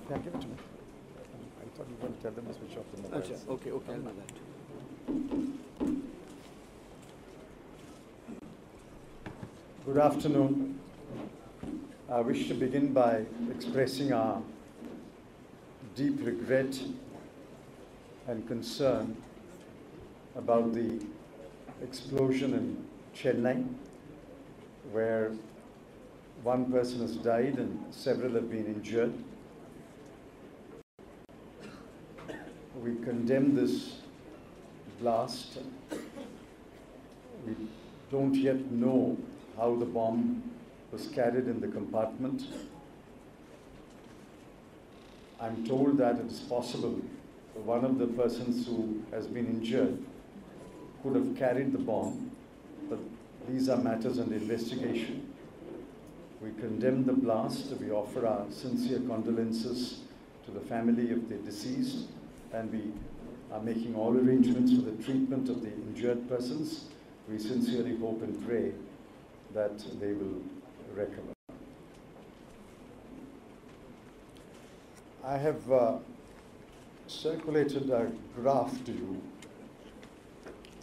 Yeah, give it to me. I thought you were going to tell them to switch off the mobile. Okay, I'll do that. Good afternoon. I wish to begin by expressing our deep regret and concern about the explosion in Chennai, where one person has died and several have been injured. We condemn this blast. We don't yet know how the bomb was carried in the compartment. I'm told that it is possible one of the persons who has been injured could have carried the bomb, but these are matters under investigation. We condemn the blast. We offer our sincere condolences to the family of the deceased, and we are making all arrangements for the treatment of the injured persons. We sincerely hope and pray that they will recover. I have circulated a graph to you.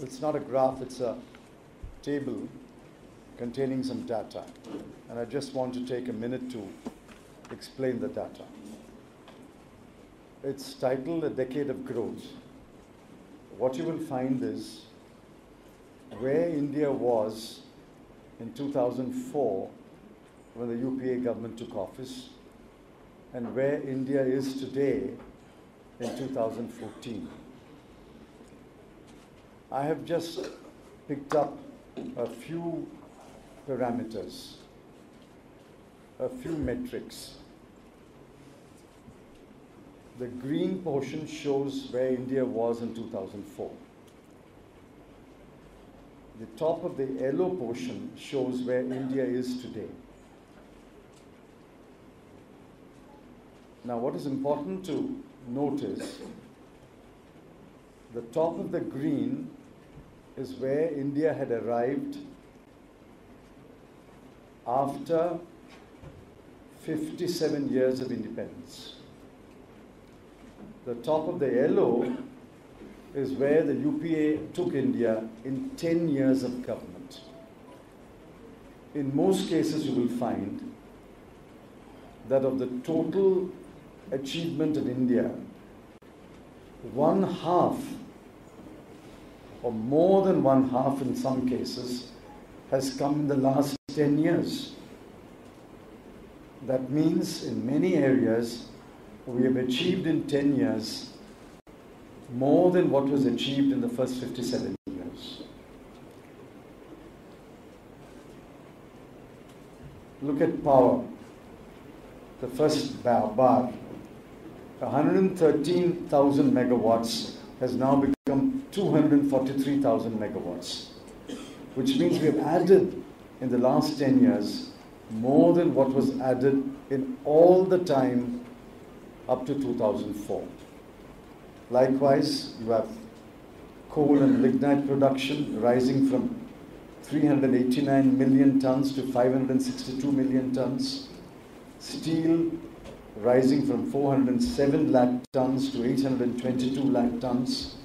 It's not a graph, it's a table containing some data. And I just want to take a minute to explain the data. It's titled A Decade of Growth. What you will find is where India was in 2004 when the UPA government took office and where India is today in 2014. I have just picked up a few parameters, a few metrics. The green portion shows where India was in 2004. The top of the yellow portion shows where India is today. Now, what is important to notice, the top of the green is where India had arrived after 57 years of independence. The top of the yellow is where the UPA took India in 10 years of government. In most cases, you will find that of the total achievement in India, one half, or more than one half in some cases, has come in the last 10 years. That means in many areas, we have achieved in 10 years more than what was achieved in the first 57 years. Look at power. The first bar, 113,000 megawatts has now become 243,000 megawatts, which means we have added in the last 10 years more than what was added in all the time up to 2004. Likewise, you have coal and lignite production rising from 389 million tons to 562 million tons. Steel rising from 407 lakh tons to 822 lakh tons.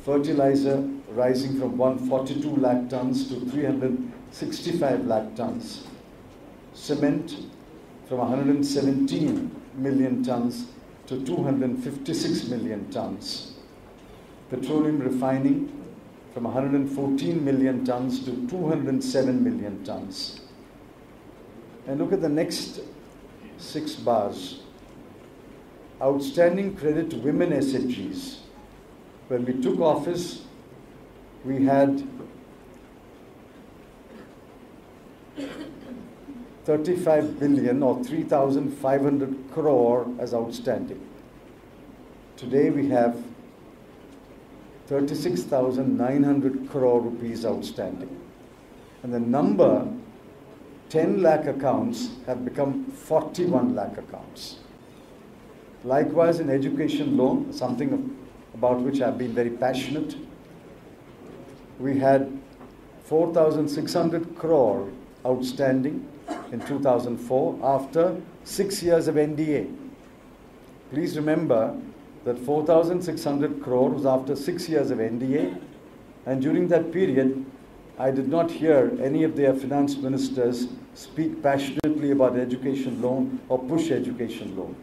Fertilizer rising from 142 lakh tons to 365 lakh tons. Cement from 117 million tons to 256 million tons. Petroleum refining from 114 million tons to 207 million tons. And look at the next 6 bars. Outstanding credit to women SHGs. When we took office, we had 35 billion or 3,500 crore as outstanding. Today we have 36,900 crore rupees outstanding. And the number, 10 lakh accounts have become 41 lakh accounts. Likewise in education loan, something about which I've been very passionate, we had 4,600 crore outstanding in 2004 after 6 years of NDA. Please remember that 4,600 crore was after 6 years of NDA, and during that period, I did not hear any of their finance ministers speak passionately about education loan or push education loan.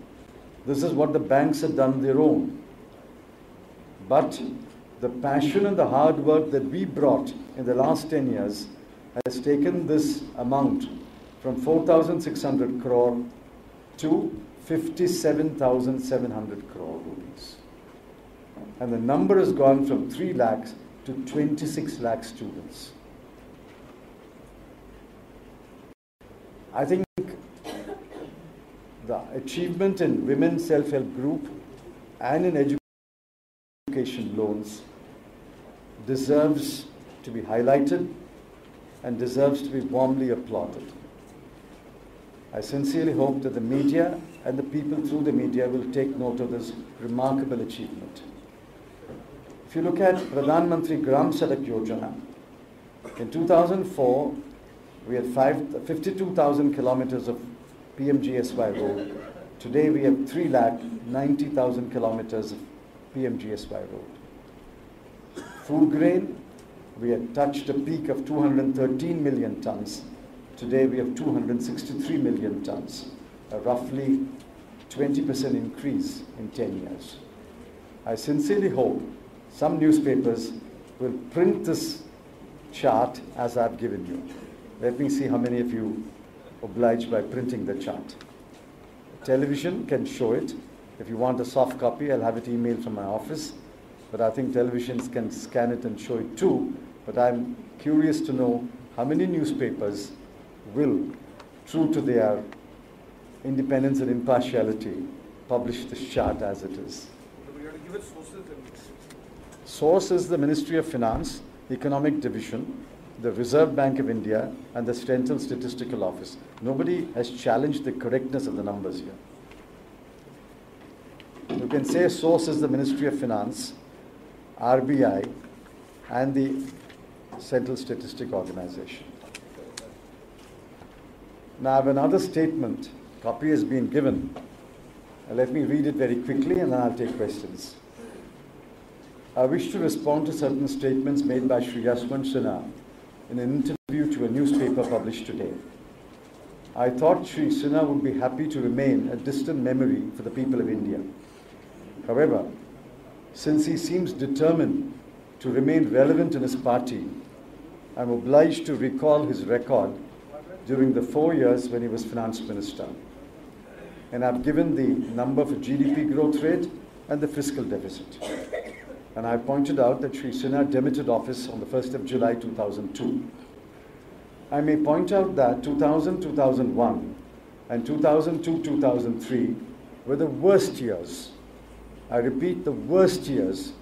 This is what the banks have done their own. But the passion and the hard work that we brought in the last 10 years has taken this amount from 4,600 crore to 57,700 crore rupees. And the number has gone from 3 lakhs to 26 lakh students. I think the achievement in women's self-help group and in education loans deserves to be highlighted and deserves to be warmly applauded. I sincerely hope that the media and the people through the media will take note of this remarkable achievement. If you look at Pradhan Mantri Gram Sadak Yojana, in 2004, we had 52,000 kilometers of PMGSY road. Today we have 3,90,000 kilometers of PMGSY road. Food grain, we had touched a peak of 213 million tons. Today we have 263 million tons, a roughly 20% increase in 10 years. I sincerely hope some newspapers will print this chart as I've given you. Let me see how many of you oblige by printing the chart. Television can show it. If you want a soft copy, I'll have it emailed from my office. But I think televisions can scan it and show it too. But I'm curious to know how many newspapers will, true to their independence and impartiality, publish this chart as it is. We have to give it sources. Source is the Ministry of Finance, Economic Division, the Reserve Bank of India, and the Central Statistical Office. Nobody has challenged the correctness of the numbers here. You can say source is the Ministry of Finance, RBI, and the Central Statistic Organization. Now I have another statement. Copy has been given. Let me read it very quickly and then I'll take questions. I wish to respond to certain statements made by Shri Yashwant Sinha in an interview to a newspaper published today. I thought Shri Sinha would be happy to remain a distant memory for the people of India. However, since he seems determined to remain relevant in his party, I am obliged to recall his record during the 4 years when he was finance minister. And I've given the number for GDP growth rate and the fiscal deficit. And I pointed out that Shri Sinha demitted office on the 1st of July 2002. I may point out that 2000-2001 and 2002-2003 were the worst years. I repeat, the worst years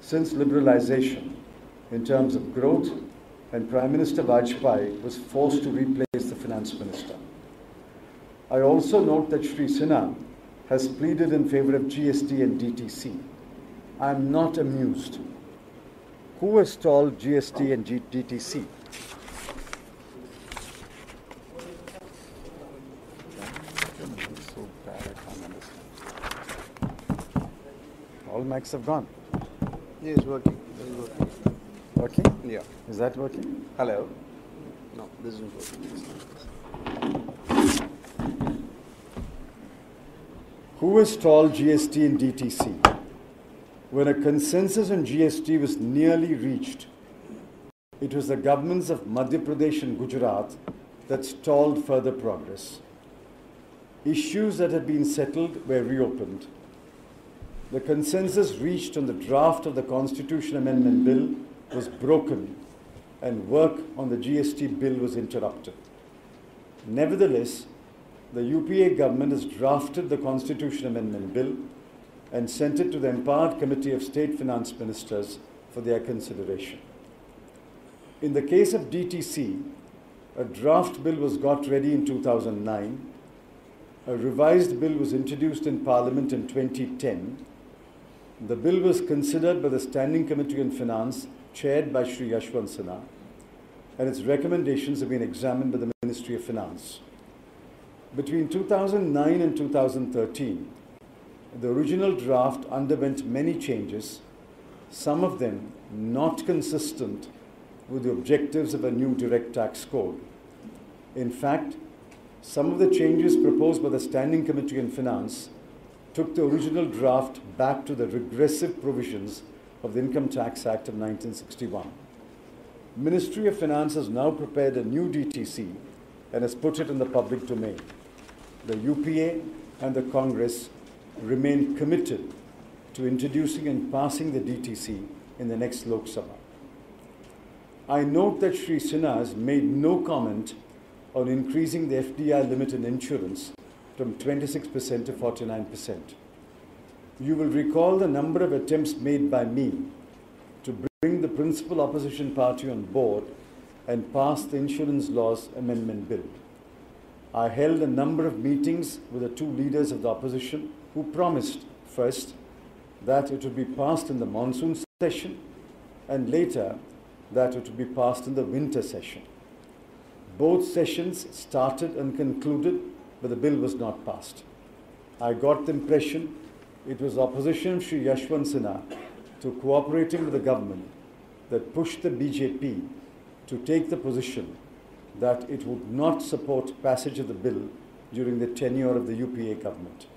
since liberalization in terms of growth, and Prime Minister Vajpayee was forced to replace the finance minister. I also note that Shri Sinha has pleaded in favor of GST and DTC. I am not amused. Who has stalled GST and DTC? So bad, I can't understand. All mics have gone. Yeah, it's working. This is working. Working? Yeah. Is that working? Hello? No, this isn't working. Who has stalled GST and DTC? When a consensus on GST was nearly reached, it was the governments of Madhya Pradesh and Gujarat that stalled further progress. Issues that had been settled were reopened. The consensus reached on the draft of the Constitution Amendment Bill was broken and work on the GST bill was interrupted. Nevertheless, the UPA government has drafted the Constitution Amendment Bill and sent it to the Empowered Committee of State Finance Ministers for their consideration. In the case of DTC, a draft bill was got ready in 2009, a revised bill was introduced in Parliament in 2010, the bill was considered by the Standing Committee on Finance, chaired by Shri Yashwant Sinha, and its recommendations have been examined by the Ministry of Finance. Between 2009 and 2013, the original draft underwent many changes, some of them not consistent with the objectives of a new direct tax code. In fact, some of the changes proposed by the Standing Committee on Finance took the original draft back to the regressive provisions of the Income Tax Act of 1961. Ministry of Finance has now prepared a new DTC and has put it in the public domain. The UPA and the Congress remain committed to introducing and passing the DTC in the next Lok Sabha. I note that Shri Sinha has made no comment on increasing the FDI limit in insurance from 26% to 49%. You will recall the number of attempts made by me to bring the principal opposition party on board and pass the Insurance Laws Amendment Bill. I held a number of meetings with the two leaders of the opposition who promised, first, that it would be passed in the monsoon session, and later that it would be passed in the winter session. Both sessions started and concluded, but the bill was not passed. I got the impression it was opposition of Shri Yashwant Sinha to cooperating with the government that pushed the BJP to take the position that it would not support passage of the bill during the tenure of the UPA government.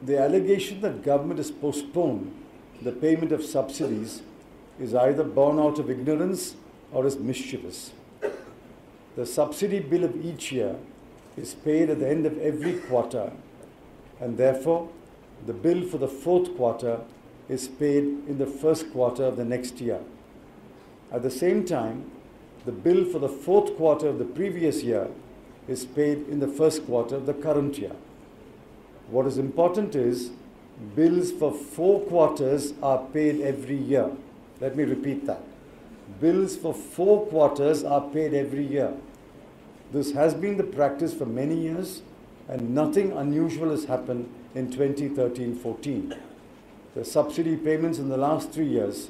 The allegation that government has postponed the payment of subsidies is either born out of ignorance or is mischievous. The subsidy bill of each year is paid at the end of every quarter, and therefore the bill for the fourth quarter is paid in the first quarter of the next year. At the same time, the bill for the fourth quarter of the previous year is paid in the first quarter of the current year. What is important is bills for 4 quarters are paid every year. Let me repeat that. Bills for 4 quarters are paid every year. This has been the practice for many years, and nothing unusual has happened in 2013-14. The subsidy payments in the last 3 years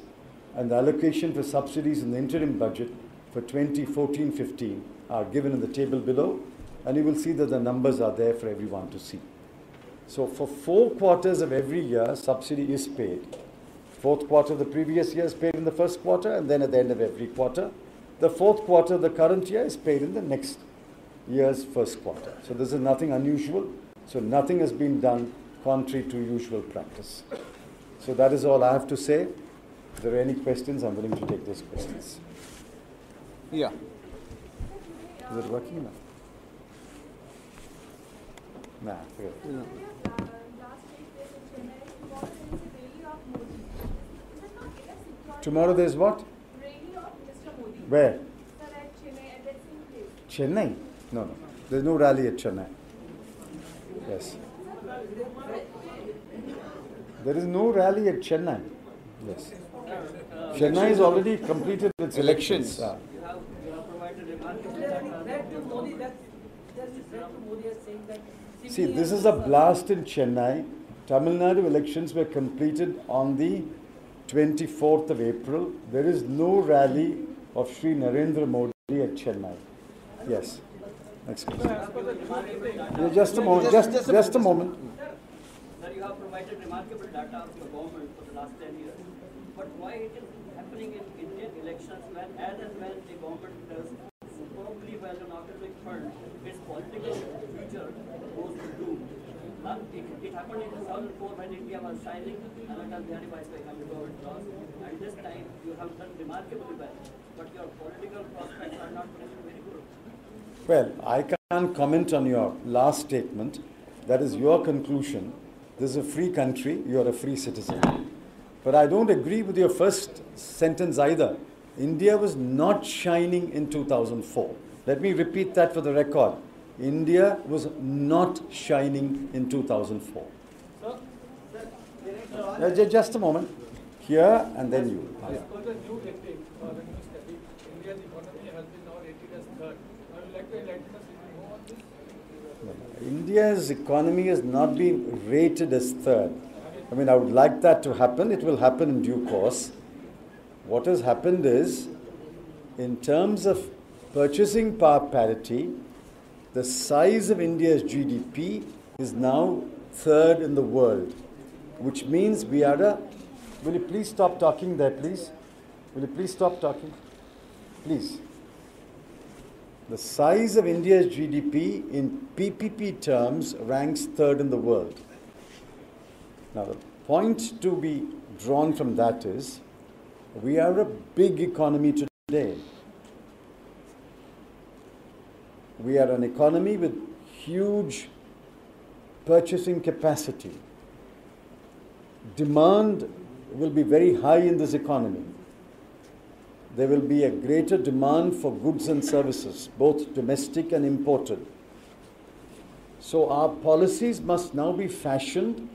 and the allocation for subsidies in the interim budget for 2014-15 are given in the table below, and you will see that the numbers are there for everyone to see. So for 4 quarters of every year, subsidy is paid. Fourth quarter of the previous year is paid in the first quarter, and then at the end of every quarter. The fourth quarter of the current year is paid in the next year's first quarter. So this is nothing unusual. So nothing has been done contrary to usual practice. So that is all I have to say. If there are any questions, I'm willing to take those questions. Yeah. Is it working now? Nah, forget it. No. Tomorrow there's what? Where? Chennai? No. There's no rally at Chennai. Yes. There is no rally at Chennai. Yes. Chennai is already completed its elections. See, this is a blast in Chennai. Tamil Nadu elections were completed on the 24th of April. There is no rally of Sri Narendra Modi at Chennai. Yes. Next question. Yeah, just a moment. Just a moment. Sir, you have provided remarkable data of your government for the last 10 years. But why it is happening in Indian elections when as and when the government does superbly well on academic fund, its political future goes to doom. It happened in 2004 when India was signing Atal Bihari Vajpayee and the government lost. And this time you have done remarkably well. But your political prospects are not really very good. Well, I can't comment on your last statement. That is your conclusion. This is a free country. You are a free citizen. But I don't agree with your first sentence either. India was not shining in 2004. Let me repeat that for the record. India was not shining in 2004. Just a moment. Here and then you. As per the new rating or the new study, India's economy has been now rated as third. I would like to enlighten us more on this. India's economy has not been rated as third. I mean, I would like that to happen. It will happen in due course. What has happened is, in terms of purchasing power parity, the size of India's GDP is now third in the world, which means we are a... Will you please stop talking there, please? Will you please stop talking? Please. The size of India's GDP in PPP terms ranks third in the world. Now, the point to be drawn from that is, we are a big economy today. We are an economy with huge purchasing capacity. Demand will be very high in this economy. There will be a greater demand for goods and services, both domestic and imported. So our policies must now be fashioned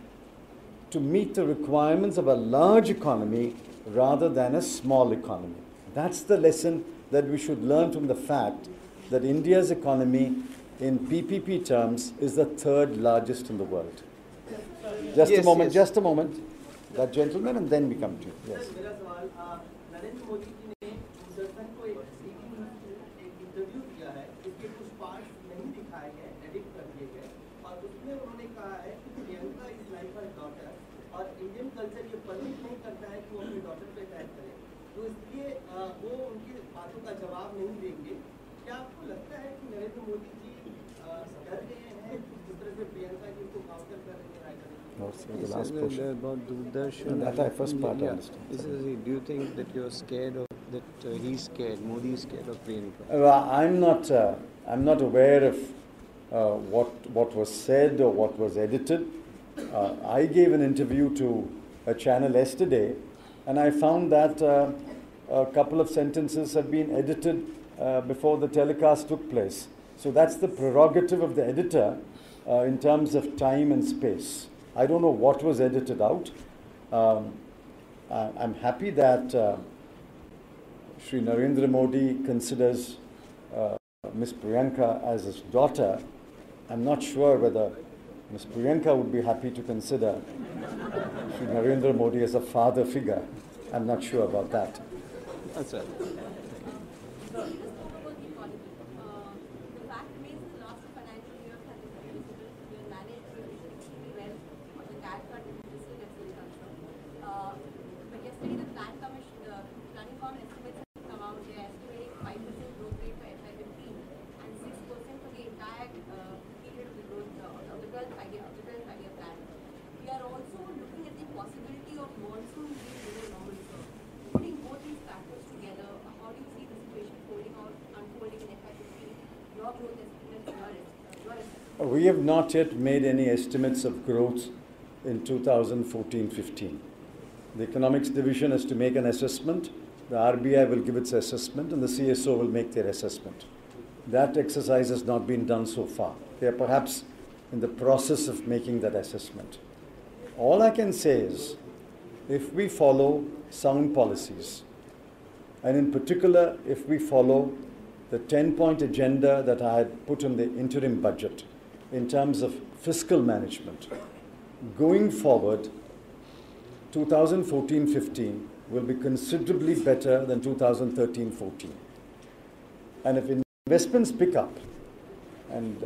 to meet the requirements of a large economy rather than a small economy. That's the lesson that we should learn from the fact that India's economy in PPP terms is the third largest in the world. Just a moment, just a moment. That gentleman, and then we come to you. Yes. मेरा सवाल नरेंद्र मोदी जी ने दूरदर्शन को एक interview किया है जिसके कुछ part नहीं दिखाए गए, एडिट कर दिए गए, और उसमें उन्होंने कहा है कि Priyanka is like her daughter और इंडियन कल्चर ये परमिट नहीं करता है कि वो अपनी डॉटर पे अटैक करे, तो इसलिए वो उनकी बातों का जवाब नहीं देंगे। क्या आपको लगता है कि नरेंद्र मोदी जी डर गए हैं जिस तरह से प्रियंका जी को काउंटर कर रहे हैं writer? The last portion. About Doordarshan. That first part, I understand. This is, do you think that you're scared of that he's scared, Modi is scared of Priyanka? I'm not aware of what was said or what was edited. I gave an interview to a channel yesterday, and I found that a couple of sentences had been edited before the telecast took place. So that's the prerogative of the editor in terms of time and space. I don't know what was edited out. I'm happy that Shri Narendra Modi considers Miss Priyanka as his daughter. I'm not sure whether Miss Priyanka would be happy to consider Shri Narendra Modi as a father figure. I'm not sure about that. That's right. We have not yet made any estimates of growth in 2014-15. The Economics Division has to make an assessment, the RBI will give its assessment, and the CSO will make their assessment. That exercise has not been done so far. They are perhaps in the process of making that assessment. All I can say is, if we follow sound policies, and in particular, if we follow the 10-point agenda that I had put in the interim budget, in terms of fiscal management, going forward, 2014-15 will be considerably better than 2013-14. And if investments pick up, and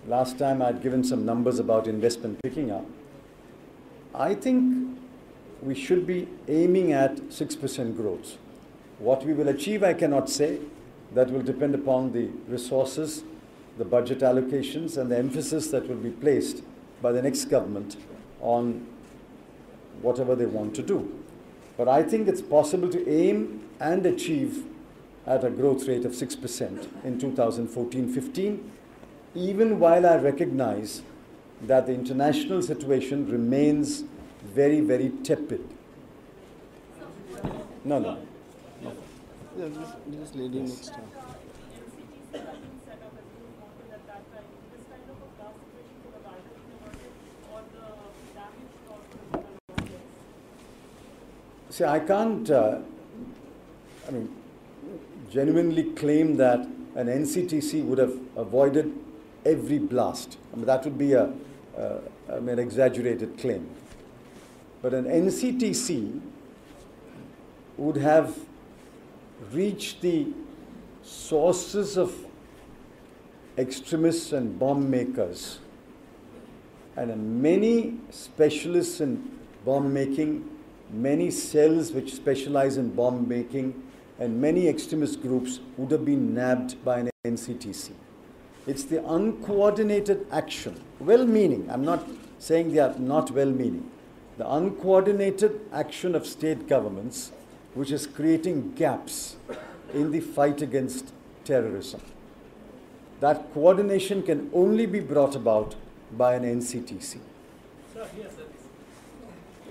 last time I had given some numbers about investment picking up, I think we should be aiming at 6% growth. What we will achieve, I cannot say. That will depend upon the resources, the budget allocations, and the emphasis that will be placed by the next government on whatever they want to do. But I think it's possible to aim and achieve at a growth rate of 6% in 2014-15, even while I recognize that the international situation remains very, very tepid. No. This lady next time. See, I can't, genuinely claim that an NCTC would have avoided every blast. That would be an exaggerated claim. But an NCTC would have reached the sources of extremists and bomb makers And many specialists in bomb making, many cells which specialize in bomb making, and many extremist groups would have been nabbed by an NCTC. It's the uncoordinated action, well-meaning, I'm not saying they are not well-meaning, the uncoordinated action of state governments which is creating gaps in the fight against terrorism. That coordination can only be brought about by an NCTC. Sir, yes, sir.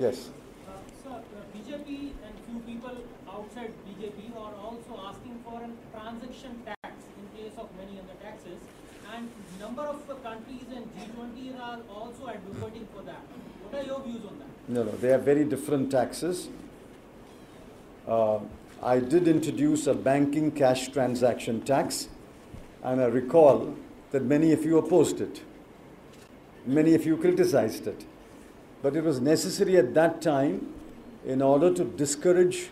Yes. Sir, BJP and few people outside BJP are also asking for a transaction tax in place of many other taxes, and number of countries in G20 are also advocating for that. What are your views on that? No, they are very different taxes. I did introduce a banking cash transaction tax, and I recall that many of you opposed it. Many of you criticized it. But it was necessary at that time in order to discourage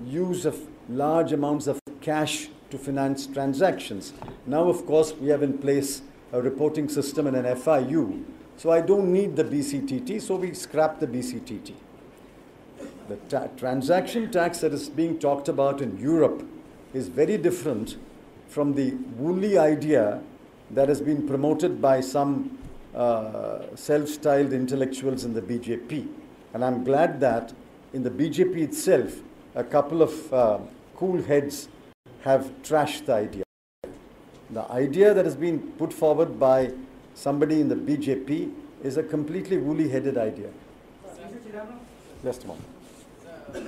use of large amounts of cash to finance transactions. Now, of course, we have in place a reporting system and an FIU, so I don't need the BCTT, so we scrap the BCTT. The transaction tax that is being talked about in Europe is very different from the woolly idea that has been promoted by some self-styled intellectuals in the BJP. And I'm glad that in the BJP itself, a couple of cool heads have trashed the idea. The idea that has been put forward by somebody in the BJP is a completely woolly-headed idea. Just a moment. Mr.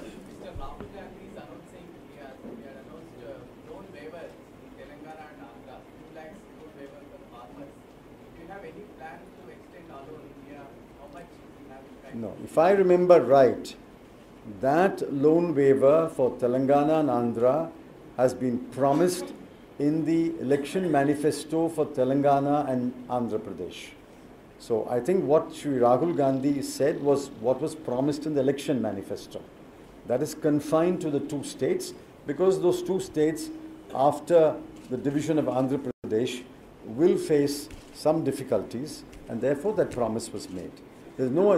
Rahul Gandhi is announcing, he had announced loan waiver in Telangana and Andhra, 2 lakhs loan waiver for farmers. Do you have any plans to extend all over India? How much you have in fact? No, if I remember right, that loan waiver for Telangana and Andhra has been promised in the election manifesto for Telangana and Andhra Pradesh. So I think what Shri Rahul Gandhi said was what was promised in the election manifesto. That is confined to the 2 states, because those 2 states, after the division of Andhra Pradesh, will face some difficulties, and therefore that promise was made. There's no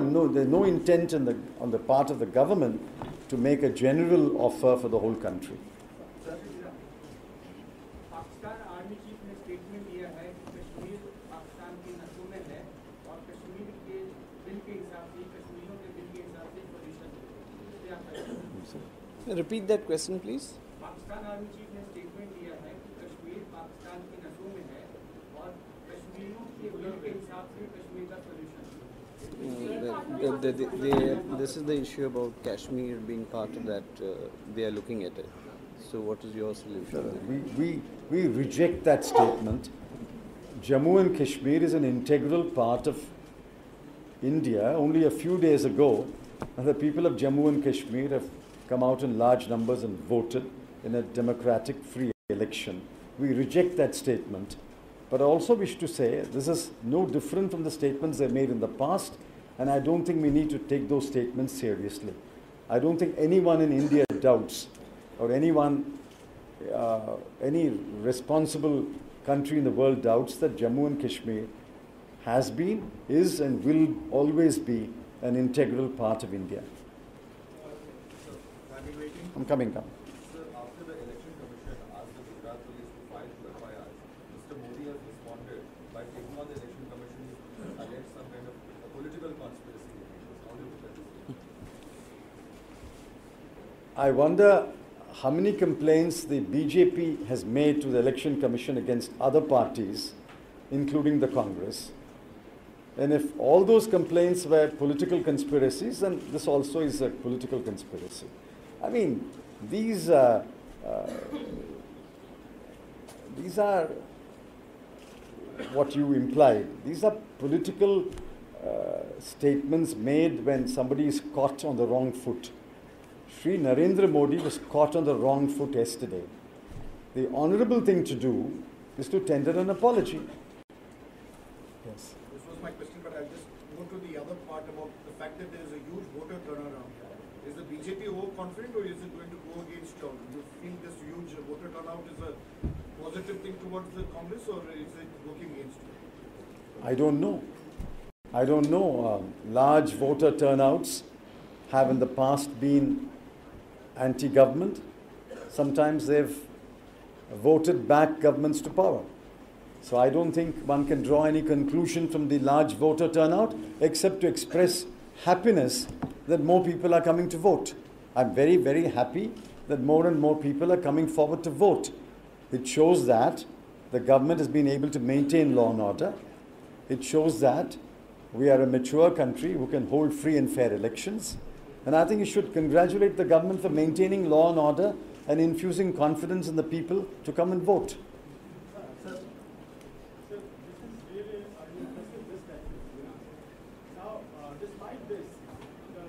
intent on the part of the government to make a general offer for the whole country. Pakistan army chief ने statement दिया है कि कश्मीर पाकिस्तान की नसों में है और कश्मीर के बिल के हिसाब से कश्मीरियों के बिल के हिसाब से पोजीशन है। Repeat that question, please. Pakistan army chief ने स्टेटमेंट दिया है कि कश्मीर पाकिस्तान की नसों में है और कश्मीरियों के बिल के हिसाब से कश्मीर का सोल्यूशन है। This is the issue about Kashmir being part of that. They are looking at it. So what is your solution? We reject that statement. Jammu and Kashmir is an integral part of India. Only a few days ago, the people of Jammu and Kashmir have come out in large numbers and voted in a democratic, free election. We reject that statement. But I also wish to say this is no different from the statements they made in the past, and I don't think we need to take those statements seriously. I don't think anyone in India doubts, or anyone, any responsible country in the world doubts that Jammu and Kashmir has been, is, and will always be an integral part of India. I'm coming. Sir, after the election commission asked the Gujarat police to file 2 FIRs, Mr. Modi has responded by taking on the election commission to allege some kind of a political conspiracy. How do you look at this? I wonder how many complaints the BJP has made to the election commission against other parties, including the Congress. And if all those complaints were political conspiracies, then this also is a political conspiracy. I mean, these are what you implied. These are political statements made when somebody is caught on the wrong foot. Sri Narendra Modi was caught on the wrong foot yesterday. The honorable thing to do is to tender an apology. Yes. This was my question, but I'll just go to the other part about the fact that there is a huge voter turnaround. Is the BJP overconfident, or is it going to go against you? Do you feel this huge voter turnout is a positive thing towards the Congress, or is it working against you? I don't know. I don't know. Large voter turnouts have in the past been anti-government. Sometimes they've voted back governments to power. So I don't think one can draw any conclusion from the large voter turnout except to express happiness that more people are coming to vote. I'm very, very happy that more and more people are coming forward to vote. It shows that the government has been able to maintain law and order. It shows that we are a mature country who can hold free and fair elections. And I think you should congratulate the government for maintaining law and order and infusing confidence in the people to come and vote. Despite this, the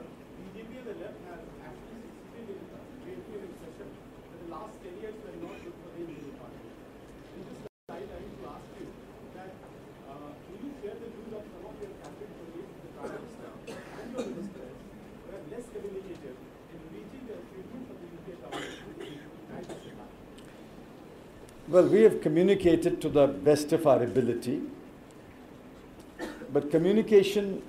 BJP and the left have actually succeeded greatly in recession. But the last 10 years were not good for the Indian economy. In this slide, I need to ask you that will you share the views of some of your cabinet colleagues, the Prime Minister and your ministers, who are less communicative in reaching the achievements of the UK government? Well, we have communicated to the best of our ability, but communication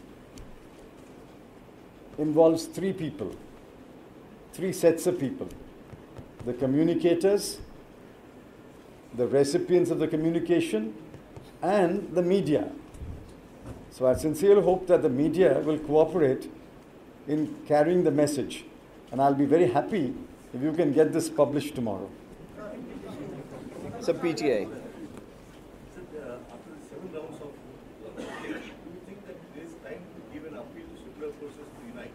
involves three people, three sets of people: the communicators, the recipients of the communication, and the media. So I sincerely hope that the media will cooperate in carrying the message, and I'll be very happy if you can get this published tomorrow. So PTI. After the 7 rounds of do you think that there is time to give an appeal to secular forces to unite?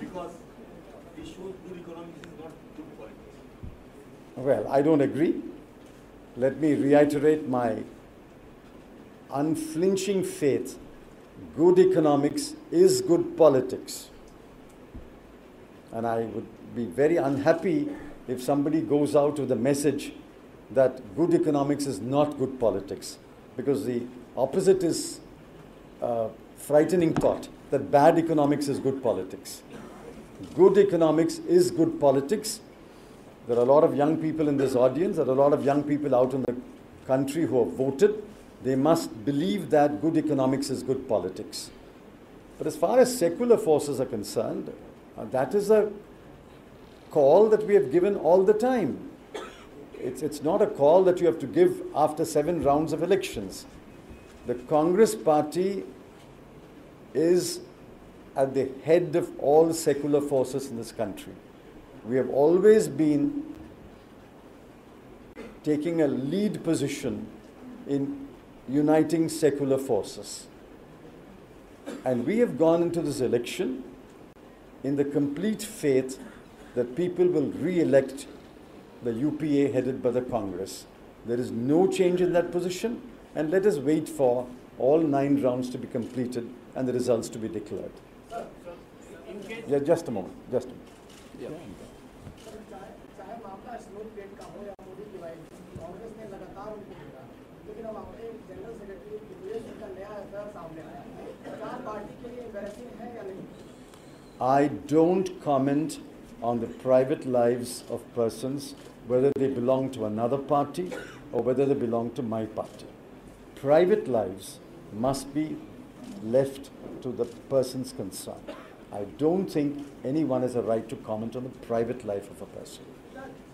Because this shows good economics is not good politics. Well, I don't agree. Let me reiterate my unflinching faith. Good economics is good politics. And I would be very unhappy if somebody goes out with a message that good economics is not good politics, because the opposite is frightening thought, that bad economics is good politics. Good economics is good politics. There are a lot of young people in this audience, there are a lot of young people out in the country who have voted. They must believe that good economics is good politics. But as far as secular forces are concerned, that is a call that we have given all the time. It's not a call that you have to give after 7 rounds of elections. The Congress party is at the head of all secular forces in this country. We have always been taking a lead position in uniting secular forces. And we have gone into this election in the complete faith that people will re-elect the UPA headed by the Congress. There is no change in that position, and let us wait for all 9 rounds to be completed and the results to be declared. Yeah, just a moment. Yeah. I don't comment on the private lives of persons, whether they belong to another party or whether they belong to my party. Private lives must be left to the persons concerned. I don't think anyone has a right to comment on the private life of a person.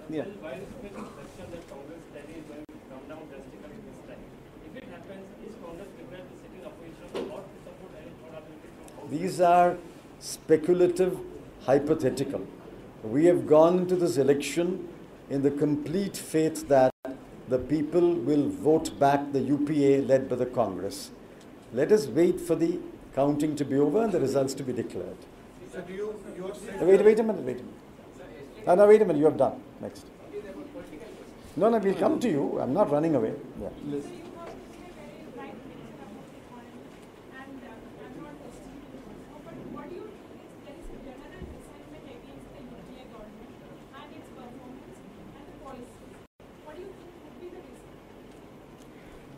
Yeah. Why is it a question that Congress steady is going to come down drastically this time? If it happens, is Congress prepared to sit in opposition or to support any probability? These are speculative, hypothetical. We have gone into this election in the complete faith that the people will vote back the UPA led by the Congress. Let us wait for the counting to be over and the results to be declared. So do you are saying Wait a minute. No, wait a minute, you have done. Next. No, we'll come to you. I'm not running away. Yeah.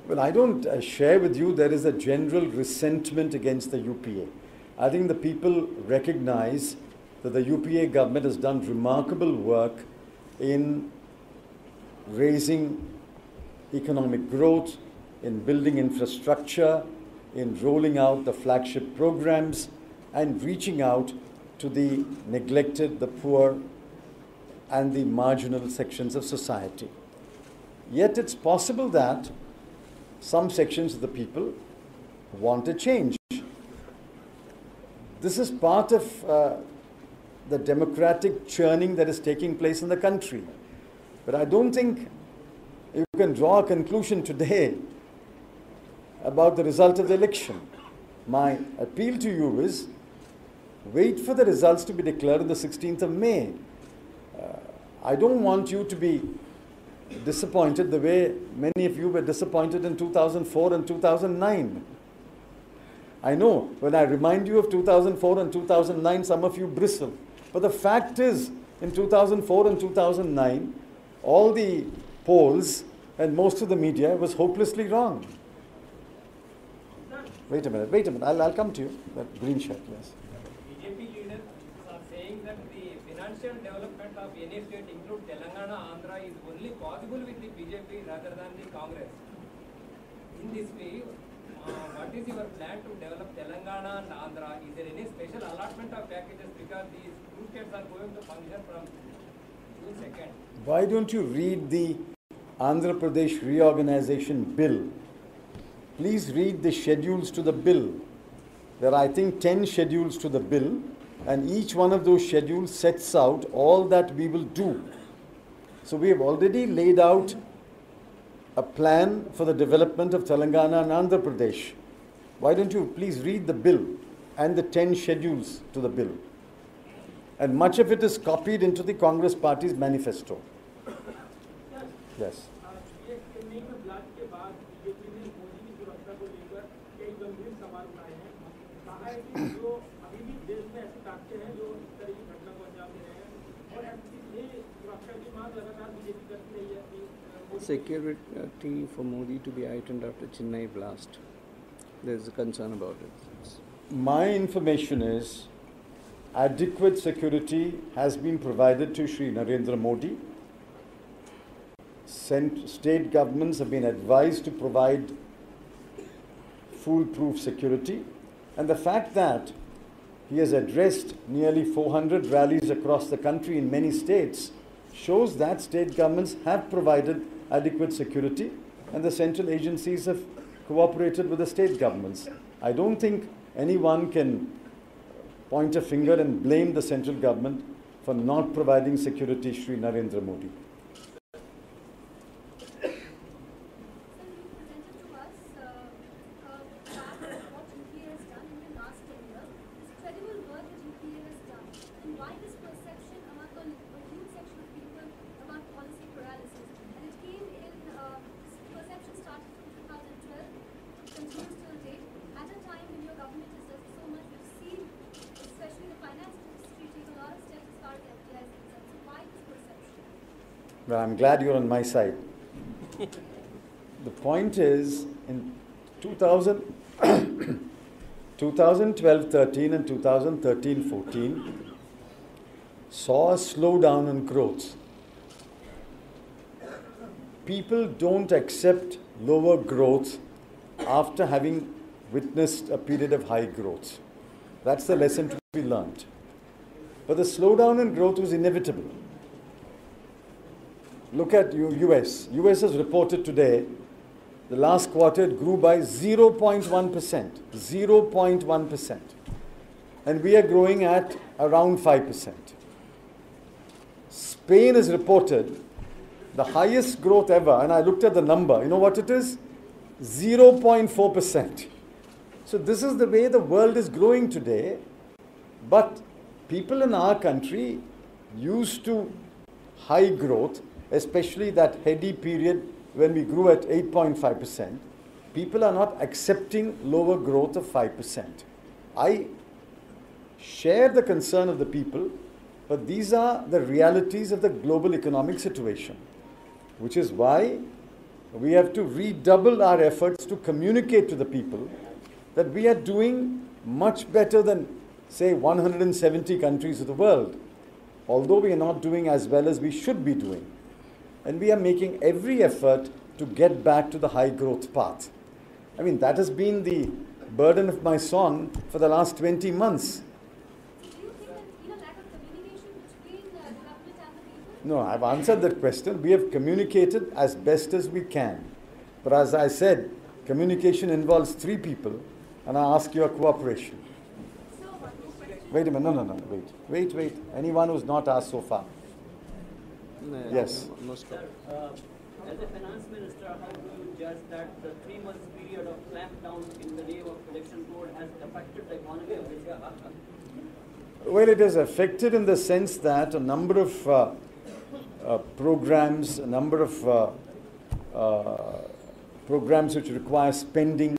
Well, I don't share with you there is a general resentment against the UPA. I think the people recognize that the UPA government has done remarkable work in raising economic growth, in building infrastructure, in rolling out the flagship programs, and reaching out to the neglected, the poor, and the marginal sections of society. Yet it's possible that some sections of the people want a change. This is part of the democratic churning that is taking place in the country. But I don't think you can draw a conclusion today about the result of the election. My appeal to you is, wait for the results to be declared on the 16th of May. I don't want you to be disappointed the way many of you were disappointed in 2004 and 2009. I know, when I remind you of 2004 and 2009, some of you bristle. But the fact is, in 2004 and 2009, all the polls and most of the media was hopelessly wrong. Wait a minute, I'll come to you. That green shirt, yes. BJP leaders are saying that the financial development of any state, include Telangana, Andhra, is only possible with the BJP rather than the Congress. In this way, what is your plan to develop Telangana and Andhra? Is there any special allotment of packages, because these two states are going to function from June 2nd? Why don't you read the Andhra Pradesh reorganization bill? Please read the schedules to the bill. There are, I think, 10 schedules to the bill, and each one of those schedules sets out all that we will do. So we have already laid out a plan for the development of Telangana and Andhra Pradesh. Why don't you please read the bill and the 10 schedules to the bill? And much of it is copied into the Congress Party's manifesto. Yes. Security for Modi to be heightened after Chennai blast. There is a concern about it. My information is adequate security has been provided to Shri Narendra Modi. State governments have been advised to provide foolproof security. And the fact that he has addressed nearly 400 rallies across the country in many states shows that state governments have provided adequate security, and the central agencies have cooperated with the state governments. I don't think anyone can point a finger and blame the central government for not providing security to Shri Narendra Modi. Well, I'm glad you're on my side. The point is, in 2012-13 and 2013-14 saw a slowdown in growth. People don't accept lower growth after having witnessed a period of high growth. That's the lesson to be learned. But the slowdown in growth was inevitable. Look at US. US has reported today, the last quarter it grew by 0.1%. 0.1%. And we are growing at around 5%. Spain has reported the highest growth ever, and I looked at the number. You know what it is? 0.4%. So this is the way the world is growing today. But people in our country used to high growth, especially that heady period when we grew at 8.5%, people are not accepting lower growth of 5%. I share the concern of the people, but these are the realities of the global economic situation, which is why we have to redouble our efforts to communicate to the people that we are doing much better than, say, 170 countries of the world, although we are not doing as well as we should be doing. And we are making every effort to get back to the high growth path. I mean, that has been the burden of my song for the last 20 months. Do you think that lack of communication between the government and the people? No, I've answered that question. We have communicated as best as we can. But as I said, communication involves 3 people, and I ask your cooperation. So, one more question. Wait a minute. No. Wait. Anyone who's not asked so far? No, Yes. no stop. Sir, as a finance minister, how do you judge that the 3 months period of clampdown in the name of election code has affected the economy of India? Well, it has affected in the sense that a number of programs, a number of programs which require spending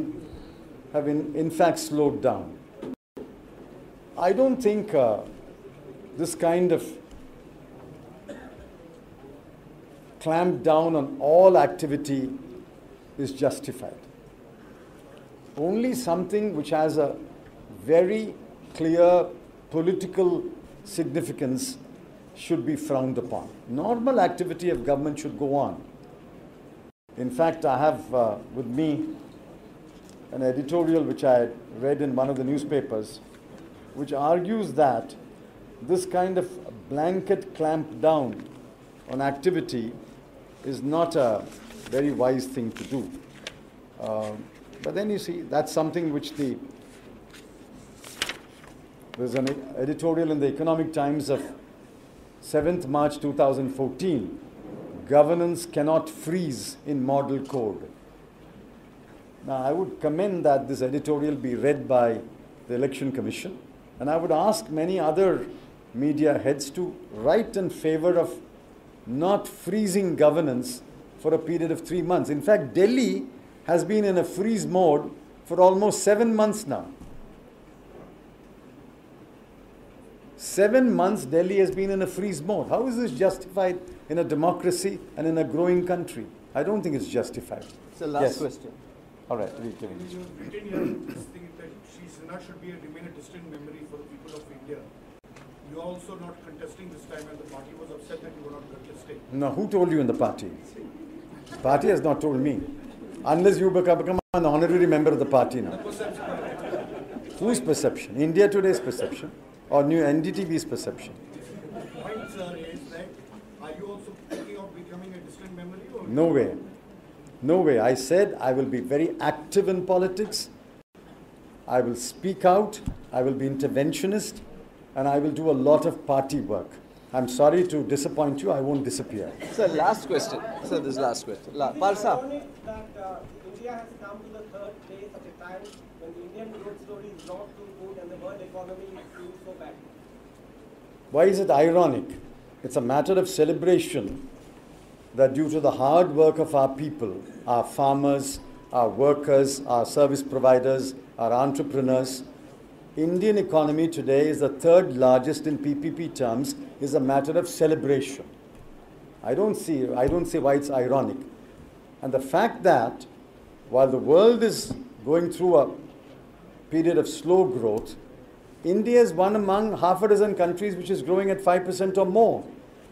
have in fact slowed down. I don't think this kind of clamp down on all activity is justified. Only something which has a very clear political significance should be frowned upon. Normal activity of government should go on. In fact, I have with me an editorial which I read in one of the newspapers, which argues that this kind of blanket clamp down on activity is not a very wise thing to do. But then you see, that's something which there's an editorial in the Economic Times of 7th March 2014, governance cannot freeze in model code. Now, I would commend that this editorial be read by the Election Commission, and I would ask many other media heads to write in favor of not freezing governance for a period of 3 months. In fact, Delhi has been in a freeze mode for almost 7 months now. 7 months Delhi has been in a freeze mode. How is this justified in a democracy and in a growing country? I don't think it's justified. It's the last question. All right, read it. You've written here this thing that Shri should remain a distant memory for the people of India. You are also not contesting this time, and the party was upset that you were not contesting. No, who told you in the party? The party has not told me. Unless you become an honorary member of the party now. Whose perception? India Today's perception or new NDTV's perception? The point, sir, is that are you also thinking of becoming a distant memory? Or No way. No way. I said I will be very active in politics. I will speak out. I will be interventionist. And I will do a lot of party work. I'm sorry to disappoint you. I won't disappear. Sir, last question. Sir, this last question. Parsa. Ironic that India has come to the 3rd place at a time when the Indian growth story is not too good and the world economy is doing so bad. Why is it ironic? It's a matter of celebration that due to the hard work of our people, our farmers, our workers, our service providers, our entrepreneurs, Indian economy today is the 3rd largest in PPP terms, is a matter of celebration. I don't see why it's ironic. And the fact that while the world is going through a period of slow growth, India is one among half a dozen countries which is growing at 5% or more.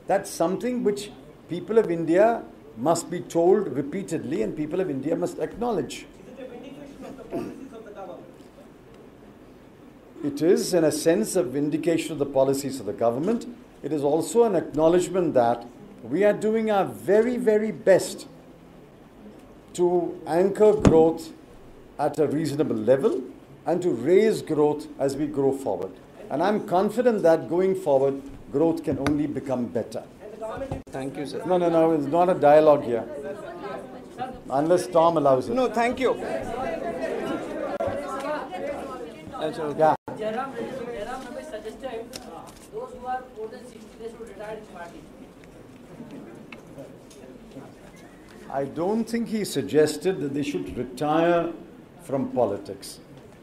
That's something which people of India must be told repeatedly, and people of India must acknowledge. Is it a vindication of the policies of the government? It is, in a sense, a vindication of the policies of the government. It is also an acknowledgement that we are doing our very, very best to anchor growth at a reasonable level and to raise growth as we grow forward. And I'm confident that going forward, growth can only become better. Thank you, sir. No, it's not a dialogue here. Unless Tom allows it. No, thank you. Yeah. Jairam Ramesh suggested those who are more than 60 days should retire in party. I don't think he suggested that they should retire from politics.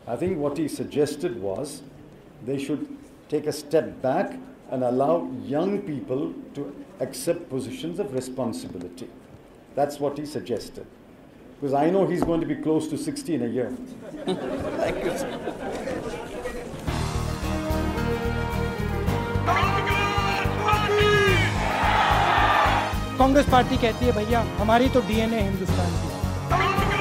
I think what he suggested was they should take a step back and allow young people to accept positions of responsibility. That's what he suggested. Because I know he's going to be close to 60 in a year. Thank you, sir. Congress party कहती है भैया हमारी तो DNA Hindustan की है।